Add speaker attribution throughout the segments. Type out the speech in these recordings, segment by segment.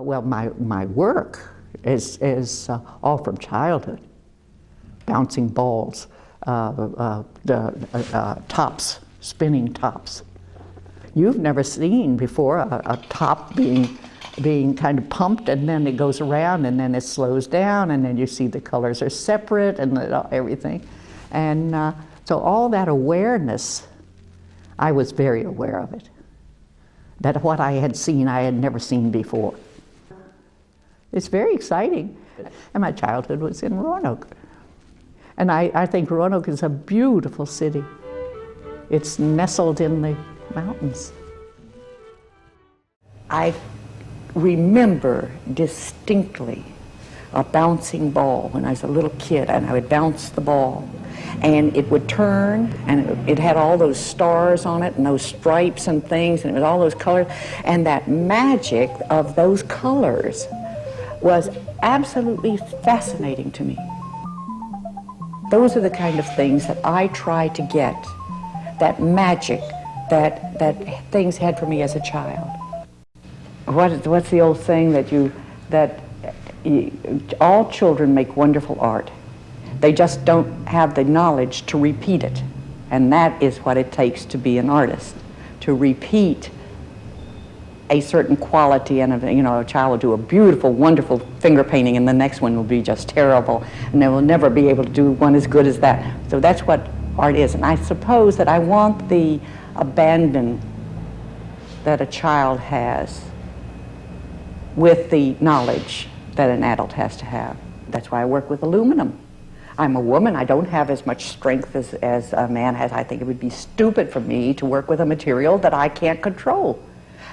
Speaker 1: well, my work is all from childhood. Bouncing balls, tops, spinning tops. You've never seen before a top being kind of pumped, and then it goes around, and then it slows down, and then you see the colors are separate and everything. And so all that awareness, I was very aware of it. That what I had seen, I had never seen before. It's very exciting. And my childhood was in Roanoke. And I think Roanoke is a beautiful city. It's nestled in the mountains. I remember distinctly a bouncing ball when I was a little kid, and I would bounce the ball. And it would turn, and it had all those stars on it, and those stripes and things, and it was all those colors. And that magic of those colors was absolutely fascinating to me. Those are the kind of things that I try to get, that magic that things had for me as a child. What's the old saying that all children make wonderful art. They just don't have the knowledge to repeat it. And that is what it takes to be an artist, to repeat a certain quality. And a child will do a beautiful, wonderful finger painting, and the next one will be just terrible, and they will never be able to do one as good as that. So that's what art is. And I suppose that I want the abandon that a child has with the knowledge that an adult has to have. That's why I work with aluminum. I'm a woman. I don't have as much strength as a man has. I think it would be stupid for me to work with a material that I can't control,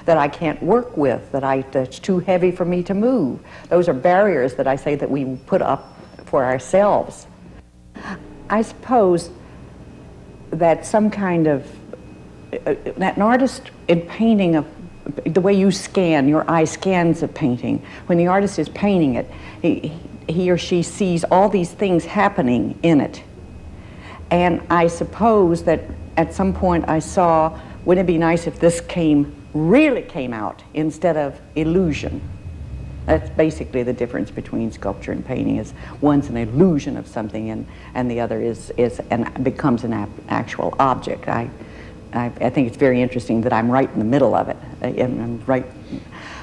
Speaker 1: that I can't work with, that's too heavy for me to move. Those are barriers that I say that we put up for ourselves. I suppose that some kind of, that an artist in painting, the way you scan, your eye scans a painting, when the artist is painting it, he or she sees all these things happening in it. And I suppose that at some point I saw, wouldn't it be nice if this really came out instead of illusion? That's basically the difference between sculpture and painting, is one's an illusion of something and the other becomes an actual object. I think it's very interesting that I'm right in the middle of it.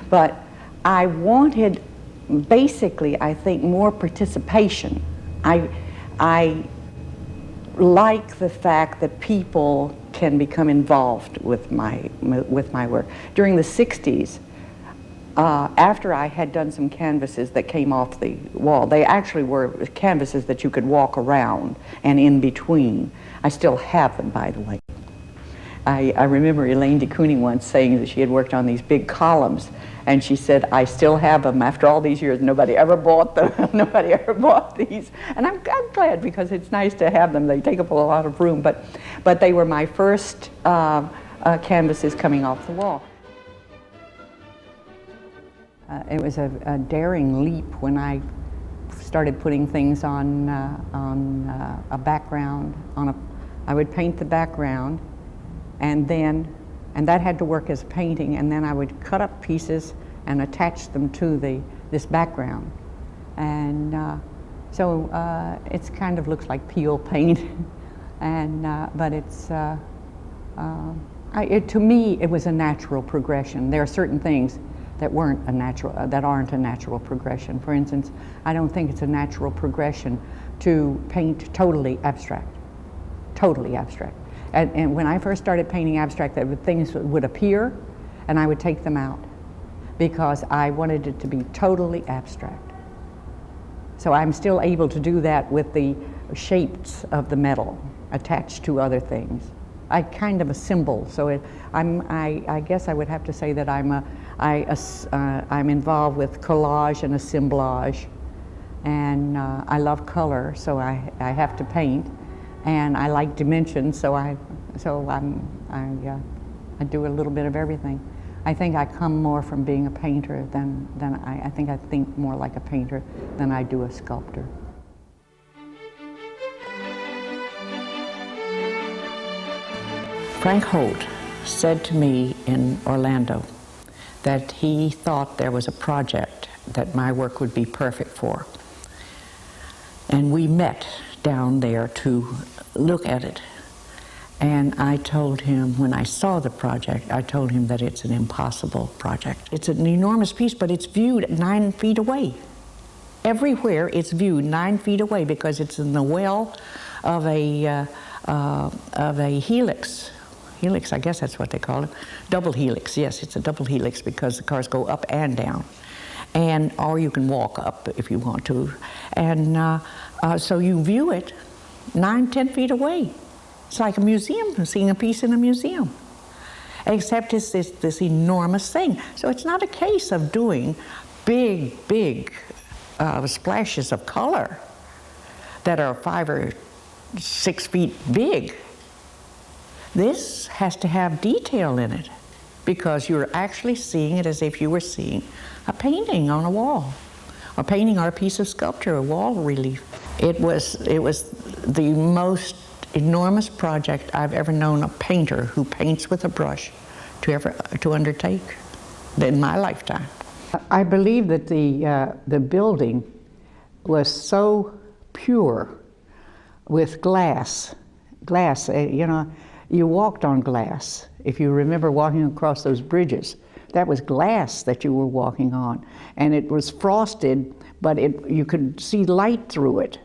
Speaker 1: But I wanted, basically, I think, more participation. I like the fact that people can become involved with my work. During the 60s, after I had done some canvases that came off the wall, they actually were canvases that you could walk around and in between. I still have them, by the way. I remember Elaine de Kooning once saying that she had worked on these big columns, and she said, I still have them after all these years. Nobody ever bought them. Nobody ever bought these. And I'm glad, because it's nice to have them. They take up a lot of room, but they were my first canvases coming off the wall. It was a daring leap when I started putting things on a background. I would paint the background, and that had to work as a painting, and then I would cut up pieces and attach them to this background. And so it's kind of looks like peel paint, but it's to me it was a natural progression. There are certain things that aren't a natural progression. For instance, I don't think it's a natural progression to paint totally abstract. And when I first started painting abstract, things would appear, and I would take them out because I wanted it to be totally abstract. So I'm still able to do that with the shapes of the metal attached to other things. I kind of a symbol, so I guess I would have to say that I'm involved with collage and assemblage, and I love color, so I have to paint. And I like dimensions, so I do a little bit of everything. I think I come more from being a painter than I think more like a painter than I do a sculptor. Frank Holt said to me in Orlando that he thought there was a project that my work would be perfect for. And we met down there to look at it. And I told him, when I saw the project, I told him that it's an impossible project. It's an enormous piece, but it's viewed 9 feet away. Everywhere it's viewed 9 feet away because it's in the well of a helix. Helix, I guess that's what they call it. Double helix, yes, it's a double helix because the cars go up and down. Or you can walk up if you want to. And so you view it 9, 10 feet away. It's like a museum, seeing a piece in a museum. Except it's this enormous thing. So it's not a case of doing big splashes of color that are 5 or 6 feet big. This has to have detail in it because you're actually seeing it as if you were seeing a painting on a wall, a painting or a piece of sculpture, a wall relief. It was the most enormous project I've ever known a painter who paints with a brush to undertake in my lifetime.
Speaker 2: I believe that the building was so pure with glass. You know, you walked on glass. If you remember walking across those bridges, that was glass that you were walking on. And it was frosted, but you could see light through it.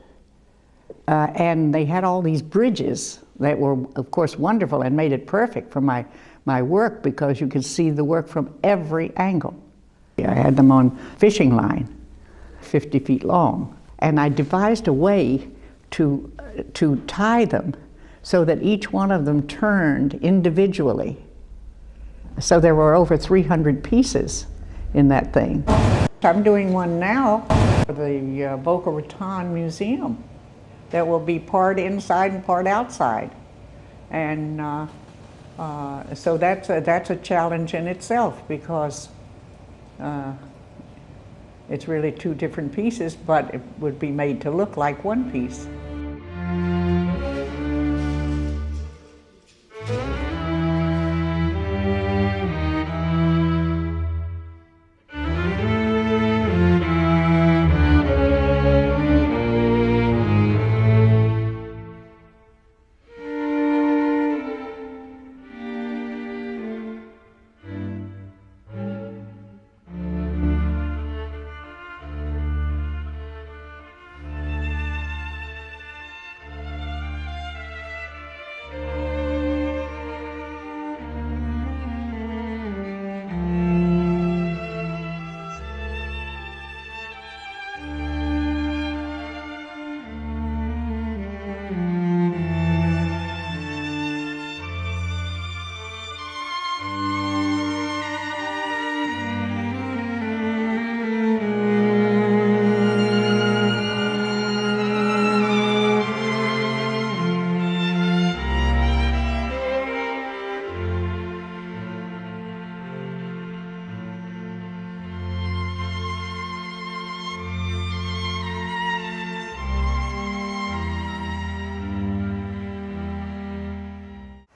Speaker 2: And they had all these bridges that were, of course, wonderful and made it perfect for my work because you could see the work from every angle. I had them on fishing line, 50 feet long. And I devised a way to tie them so that each one of them turned individually. So there were over 300 pieces in that thing. I'm doing one now for the Boca Raton Museum that will be part inside and part outside. And so that's a challenge in itself because it's really 2 different pieces, but it would be made to look like one piece.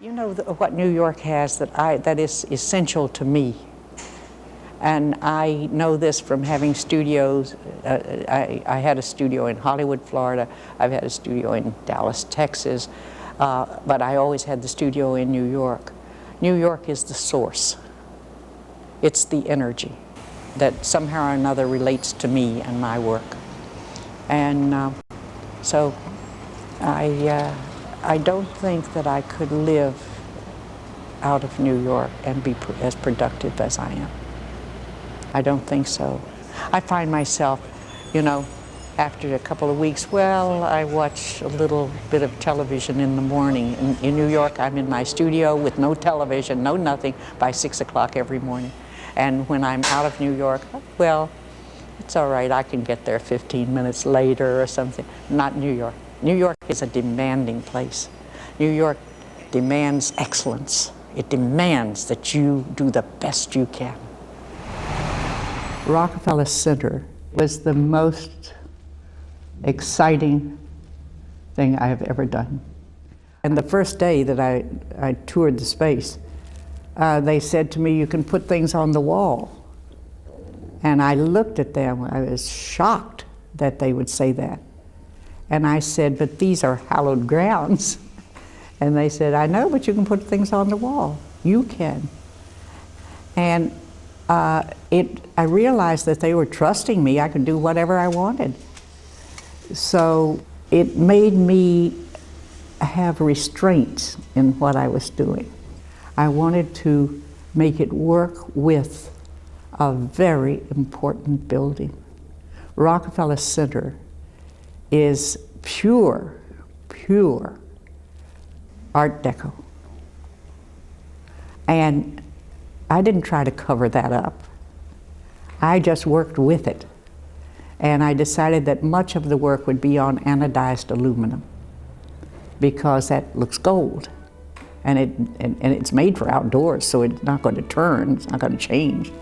Speaker 2: You know what New York has that is essential to me, and I know this from having studios. I had a studio in Hollywood, Florida. I've had a studio in Dallas, Texas, but I always had the studio in New York. New York is the source. It's the energy that somehow or another relates to me and my work, and so I don't think that I could live out of New York and be as productive as I am. I don't think so. I find myself, you know, after a couple of weeks, well, I watch a little bit of television in the morning. In New York, I'm in my studio with no television, no nothing, by 6 o'clock every morning. And when I'm out of New York, well, it's all right, I can get there 15 minutes later or something. Not New York. New York is a demanding place. New York demands excellence. It demands that you do the best you can. Rockefeller Center was the most exciting thing I have ever done. And the first day that I toured the space, they said to me, "You can put things on the wall." And I looked at them. I was shocked that they would say that. And I said, "But these are hallowed grounds." And they said, "I know, but you can put things on the wall. You can." And I realized that they were trusting me. I could do whatever I wanted. So it made me have restraints in what I was doing. I wanted to make it work with a very important building. Rockefeller Center is pure Art Deco. And I didn't try to cover that up. I just worked with it. And I decided that much of the work would be on anodized aluminum because that looks gold. And it's made for outdoors, so it's not going to turn, it's not going to change.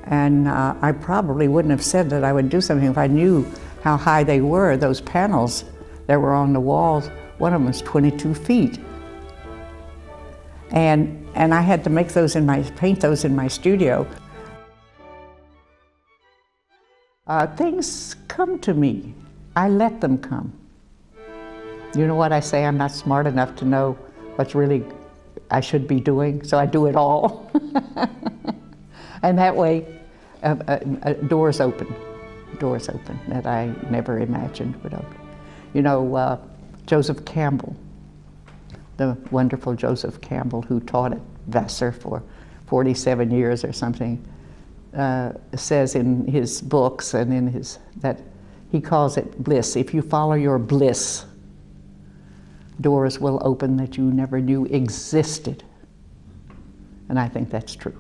Speaker 2: And I probably wouldn't have said that I would do something if I knew how high they were. Those panels that were on the walls, one of them was 22 feet. And I had to make those paint those in my studio. Things come to me. I let them come. You know what I say? I'm not smart enough to know what's really I should be doing, so I do it all. And that way, doors open that I never imagined would open. You know, Joseph Campbell, the wonderful Joseph Campbell, who taught at Vassar for 47 years or something, says in his books and in his, that he calls it bliss. If you follow your bliss, doors will open that you never knew existed. And I think that's true.